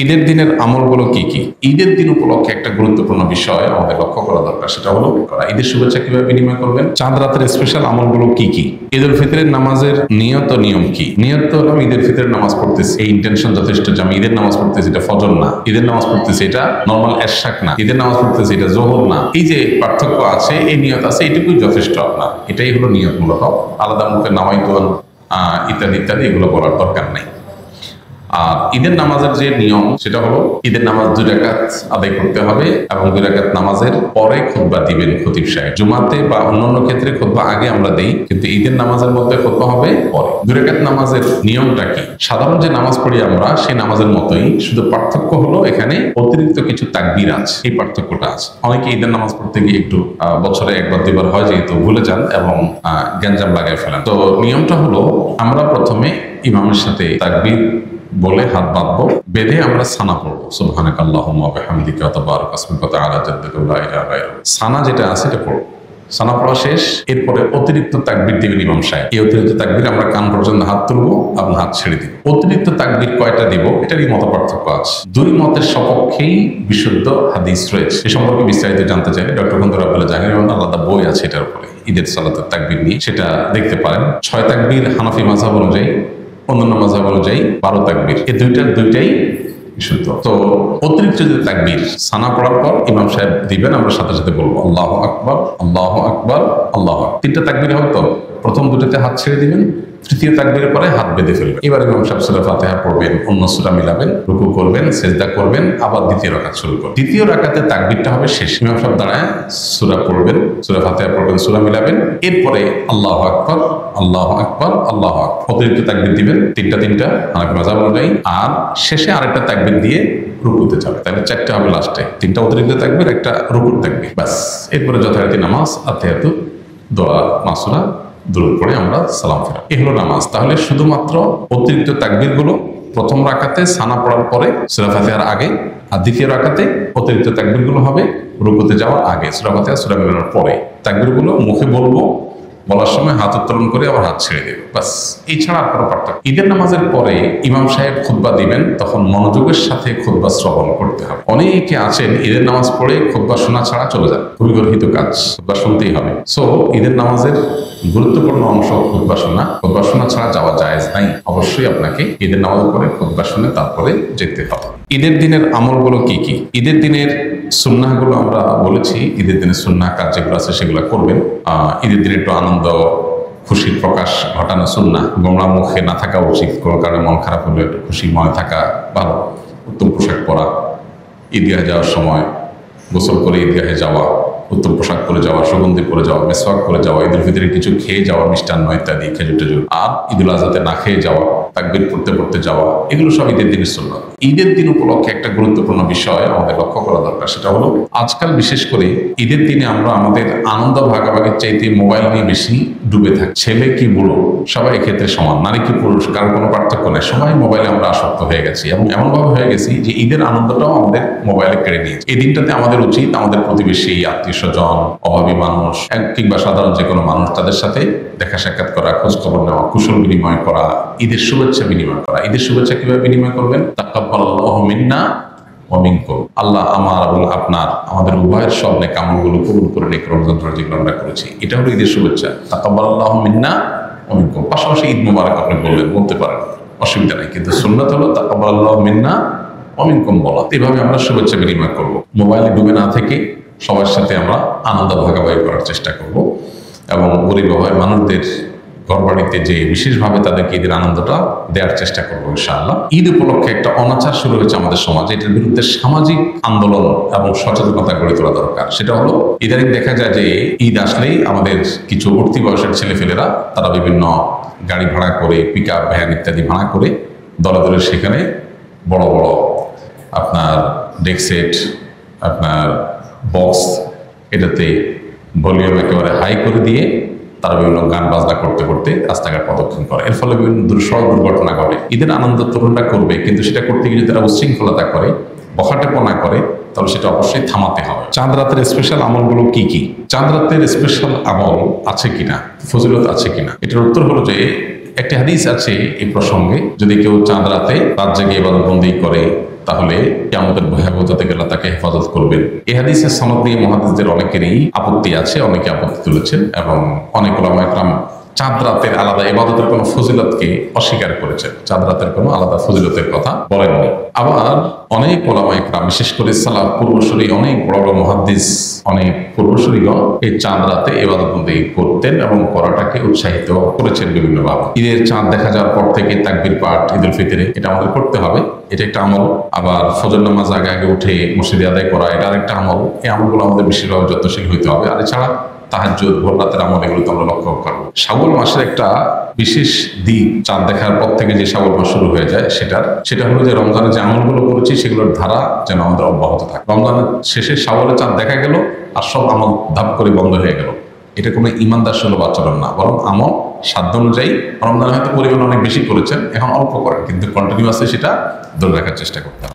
ঈদের দিনের আমলগুলো কি কি? ঈদের দিন উপলক্ষে একটা গুরুত্বপূর্ণ বিষয় আমাদের লক্ষ্য করা দরকার, সেটা হলো ঈদের শুভেচ্ছা কিভাবে বিনিময় করবেন, চাঁদ রাতের স্পেশাল আমলগুলো কি কি, ঈদ উল ফিতরের নামাজের নিয়ত নিয়ম কি। নিয়ত হলো আমি ঈদের ফিতরের নামাজ পড়তেছি, এই ইন্টেনশন যথেষ্ট যে আমি ঈদের নামাজ পড়তেছি, এটা ফজর না। ঈদের নামাজ পড়তেছি, এটা নর্মাল এরশাক না। ঈদের নামাজ পড়তেছি, এটা জোহর না। এই যে পার্থক্য আছে, এই নিয়ত আছে, এইটুকুই যথেষ্ট আপনার। এটাই হলো নিয়ত। মূলত আলাদা মুখে নামাই দোয়ান ইত্যাদি ইত্যাদি এগুলো বলার দরকার নেই। আর ঈদের নামাজের যে নিয়ম, সেটা হলো ঈদের নামাজ 2 রাকাত আদায় করতে হবে এবং 2 রাকাত নামাজের পরে খুতবা দিবেন খতিব সাহেব। জুমাতে বা অন্যান্য ক্ষেত্রে খুতবা আগে আমরা দেই, কিন্তু ঈদের নামাজের মধ্যে খুতবা হবে পরে। 2 রাকাত নামাজের নিয়মটা কি? সাধারণ যে নামাজ পড়ি আমরা সেই নামাজের মতোই, শুধু পার্থক্য হলো এখানে অতিরিক্ত কিছু তাকবীর আছে, এই পার্থক্যটা আছে। অনেকে ঈদের নামাজ পড়তে গিয়ে একটু বছরে 1বার 2বার হয় যেহেতু ভুলে যান এবং গ্যাঞ্জাম লাগাই ফেলেন। তো নিয়মটা হলো আমরা প্রথমে ইমামের সাথে তাকবীর বলে হাত বাঁধবো, বেঁধে আমরা সানা পড়বো, সুবহানাকাল্লাহুম্মা ওয়া বিহামদিকা ওয়া তাবারাকা ইসমুকা ওয়া তাআলা জাদ্দুকা ওয়া লা ইলাহা গায়রুক। সানা যেটা আছে এটা পড়বো। সানা পড়া শেষ, এরপরে অতিরিক্ত তাকবীর দিবেন ইমাম সাহেব। এই অতিরিক্ত তাকবীর আমরা কান পর্যন্ত হাত তুলবো এবং হাত ছেড়ে দিব। অতিরিক্ত তাকবীর কয়টা দিব এটারই মত পার্থক্য আছে। 2 মতের সপক্ষেই বিশুদ্ধ হাদিস রয়েছে। এ সম্পর্কে বিস্তারিত জানতে চাইলে ডক্টর খন্দকার আব্দুল্লাহ জাহাঙ্গীর আলাদা বই আছে এটার উপরে, ঈদের সালাতের তাকবীর নিয়ে, সেটা দেখতে পারেন। 6 তাকবীর হানাফি মাযহাব অনুযায়ী, অন্যান্য মাযহাব অনুযায়ী 12 তাকবীর। এই দুইটাই বিশুদ্ধ। তো অতিরিক্ত যে তাকবীর সানা পড়ার পর ইমাম সাহেব দিবেন, আমরা সাথে সাথে বলবো আল্লাহু আকবার, আল্লাহু আকবার, আল্লাহু আকবার। 3টা তাকবীর হবে তো, প্রথম 2টাতে হাত ছেড়ে দিবেন, তৃতীয় তাকবীরের পরে হাত বেঁধে ফেলবেন। এবার ইমাম সাহেব সূরা ফাতিহা পড়বেন, অন্য সূরা মিলাবেন, রুকু করবেন, সিজদা করবেন, আবার দ্বিতীয় রাকাত শুরু করবেন। দ্বিতীয় রাকাতে তাকবীরটা হবে শেষ। ইমাম সাহেব দাঁড়ায় সূরা পড়বেন, সূরা ফাতিহা পড়বেন, সূরা মিলাবেন, এরপরে আল্লাহু আকবার, আল্লাহু আকবার, আল্লাহু আকবার। অতিরিক্ত তাকবীর দিবেন, 3টা হানাফি মাযহাব অনুযায়ী, আর শেষে আরেকটা তাকবীর দিয়ে রুকুতে যাবে। তাহলে 4টা হবে লাস্টে, 3টা অতিরিক্ত তাকবীর, একটা রুকুর তাকবীর, ব্যাস। এরপরে যথারীতি নামাজ, আতিহাতু, দোয়া, মাসুরা, দুরূদ পড়ে আমরা সালাম ফেরা। এই হলো নামাজ। তাহলে শুধুমাত্র অতিরিক্ত তাকবীর গুলো প্রথম রাকাতে সানা পড়ার পরে সূরা ফাতিহার আগে, আর দ্বিতীয় রাকাতে অতিরিক্ত তাকবীর গুলো হবে রুকুতে যাওয়ার আগে, সূরা ফাতিহা সূরা মিলানোর পরে। তাকবীর গুলো মুখে বলবো, বলার সময় হাত উত্তোলন করে আবার হাত ছেড়ে দেবে, বাস। এই ছাড়া আর কোনো পার্থক্য। ঈদের নামাজের পরে ইমাম সাহেব খুতবা দিবেন, তখন মনোযোগের সাথে খুতবা শ্রবণ করতে হবে। অনেকে আছেন ঈদের নামাজ পড়ে খুতবা শোনা ছাড়া চলে যান, খুবই গর্হিত কাজ, খুতবা শুনতেই হবে। সো ঈদের নামাজের গুরুত্বপূর্ণ অংশ খুতবা শোনা ছাড়া যাওয়া জায়েজ নাই। অবশ্যই আপনাকে ঈদের নামাজের পরে খুতবা শুনে তারপরে যেতে হবে। ঈদের দিনের আমলগুলো কি কি? ঈদের দিনের সুন্নাহগুলো আমরা বলেছি। ঈদের দিনের সুন্নাহ কাজ যেগুলো আছে সেগুলো করবেন। ঈদের দিনে একটু আনন্দ খুশির প্রকাশ ঘটানো সুন্নাহ। গোমরা মুখে না থাকা উচিত, কোনো কারণে মন খারাপ হলে একটু খুশি মনে থাকা ভালো। উত্তম পোশাক পরা, ঈদগাহে যাওয়ার সময় গোসল করে ঈদগাহে যাওয়া, উত্তম পোশাক পরে যাওয়া, সুগন্ধি পরে যাওয়া, মেসওয়াক করে যাওয়া, ঈদের ভিতরে কিছু খেয়ে যাওয়া, মিষ্টান্ন ইত্যাদি, খেজুর টেজুর, আর ঈদুল আজহাতে না খেয়ে যাওয়া, তাকবীর পড়তে পড়তে যাওয়া, এগুলো সব ঈদের দিনের সুন্নাহ। ঈদের দিন উপলক্ষে একটা গুরুত্বপূর্ণ বিষয় আমাদের লক্ষ্য করা দরকার, সেটা হলো আজকাল বিশেষ করে ঈদের দিনে আমরা আমাদের আনন্দ ভাগাভাগির চাইতে মোবাইল নিয়ে বেশি ডুবে থাকি। ছেলে কি বুড়ো সবাই এক্ষেত্রে সমান, নারী কি পুরুষ কারোর কোনো পার্থক্য নেই, সবাই মোবাইলে আমরা আসক্ত হয়ে গেছি এবং এমনভাবে হয়ে গেছি যে ঈদের আনন্দটাও আমাদের মোবাইলে কেড়ে নিয়েছে। এই দিনটাতে আমাদের উচিত আমাদের প্রতিবেশী, আত্মীয় স্বজন, অভাবী মানুষ কিংবা সাধারণ যে কোনো মানুষ, তাদের সাথে দেখা সাক্ষাৎ করা, খোঁজ খবর নেওয়া, কুশল বিনিময় করা, ঈদের শুভেচ্ছা বিনিময় করা। ঈদের শুভেচ্ছা কিভাবে বিনিময় করবেন? তাকাব্বালাল্লাহু মিন্না ওয়া মিনকুম। আল্লাহ আমার এবং আপনার, আমাদের উভয়ের সব নেক আমলগুলো কবুল করে নেক রমজান যেগুলো আমরা করেছি, এটা হলো ঈদের শুভেচ্ছা। তাকাব্বালাল্লাহু মিন্না ওয়া মিনকুম। পাশাপাশি ঈদ মুবারক আপনি বলতে পারেন, অসুবিধা নেই, কিন্তু সুন্নাত হলো তাকাব্বালাল্লাহু মিন্না ওয়া মিনকুম বলা। এভাবে আমরা শুভেচ্ছা বিনিময় করব। মোবাইলে ডুবে না থেকে সবার সাথে আমরা আনন্দ ভাগাভাগি করার চেষ্টা করব এবং গরিব অভাবী মানুষদের ঘরবাড়িতে যে বিশেষভাবে তাদেরকে ঈদের আনন্দটা দেওয়ার চেষ্টা করবো ইনশাআল্লাহ। ঈদ উপলক্ষে একটা অনাচার শুরু হয়েছে আমাদের সমাজে, এটার বিরুদ্ধে সামাজিক আন্দোলন এবং সচেতনতা গড়ে তোলা দরকার। সেটা হলো ইদানিং দেখা যায় যে ঈদ আসলেই আমাদের কিছু উঠতি বয়সের ছেলেফেলেরা তারা বিভিন্ন গাড়ি ভাড়া করে, পিকআপ ভ্যান ইত্যাদি ভাড়া করে দলে দলে সেখানে বড় বড় আপনার ডেক সেট, আপনার বক্স, এটাতে ভলিউম একেবারে হাই করে দিয়ে তারা বিভিন্ন গান বাজনা করতে করতে রাস্তাঘাট প্রদক্ষিণ করে। এর ফলে বিভিন্ন সড়ক দুর্ঘটনা ঘটে। ঈদের আনন্দ তরুণরা করবে, কিন্তু সেটা করতে গিয়ে যদি তারা উচ্ছৃঙ্খলতা করে, বখাটেপনা করে, তাহলে সেটা অবশ্যই থামাতে হবে। চাঁদ রাতের স্পেশাল আমলগুলো কি কি? চাঁদ রাতের স্পেশাল আমল আছে কিনা, ফজিলত আছে কিনা, এটার উত্তর হলো যে একটি হাদিস আছে এই প্রসঙ্গে। যদি কেউ চাঁদ রাতে রাত জেগে ইবাদতবন্দি করে, তাহলে কিয়ামতের ভয়াবহতা থেকে আল্লাহ তাকে হেফাজত করবেন। এই হাদিসের সনদ নিয়ে মুহাদ্দিসদের অনেকেরই আপত্তি আছে, অনেকে আপত্তি তুলেছেন এবং অনেক উলামা ইকরাম চাঁদ রাতের আলাদা ইবাদতের কোনো ফজিলতকে অস্বীকার করেছেন, চাঁদ রাতের কোনো আলাদা ফজিলতের কথা বলেননি। আবার অনেক ওলামা ইকরাম, বিশেষ করে সালাফ পূর্বসূরি অনেক বড় বড় মুহাদ্দিস, অনেক পূর্বসূরিগণ এই চাঁদ রাতে ইবাদত বন্দেগী করতেন এবং করাটাকে উৎসাহিত করেছেন বিভিন্নভাবে। ঈদের চাঁদ দেখা যাওয়ার পর থেকে তাকবীর পাঠ ঈদুল ফিতরে এটা আমাদের করতে হবে, এটা একটা আমল। আবার ফজর নামাজ আগে আগে উঠে মসজিদে আদায় করা, এটা আরেকটা আমল। এই আমলগুলো আমাদের বেশিরভাগ যত্নশীল হইতে হবে। আর এছাড়া তাহাজ্জুদ, ভোর রাতের আমল, এগুলো তো আমরা লক্ষ্য করবো। শাওয়াল মাসের একটা বিশেষ দিক, চাঁদ দেখার পর থেকে যে শাওয়াল মাস শুরু হয়ে যায় সেটা হলো যে রমজানের যে আমলগুলো করেছি সেগুলোর ধারা যেন আমাদের অব্যাহত থাকে। রমজানের শেষে শাওয়ালে চাঁদ দেখা গেল আর সব আমল ধাপ করে বন্ধ হয়ে গেল, এটা কোনো ইমানদার সুলভ আচরণ না, বরং আমল সাধ্য অনুযায়ী রমজানে হয়তো পরিমাণ অনেক বেশি করেছেন, এখন অল্প করেন, কিন্তু কন্টিনিউয়াসলি সেটা ধরে রাখার চেষ্টা করতে হবে।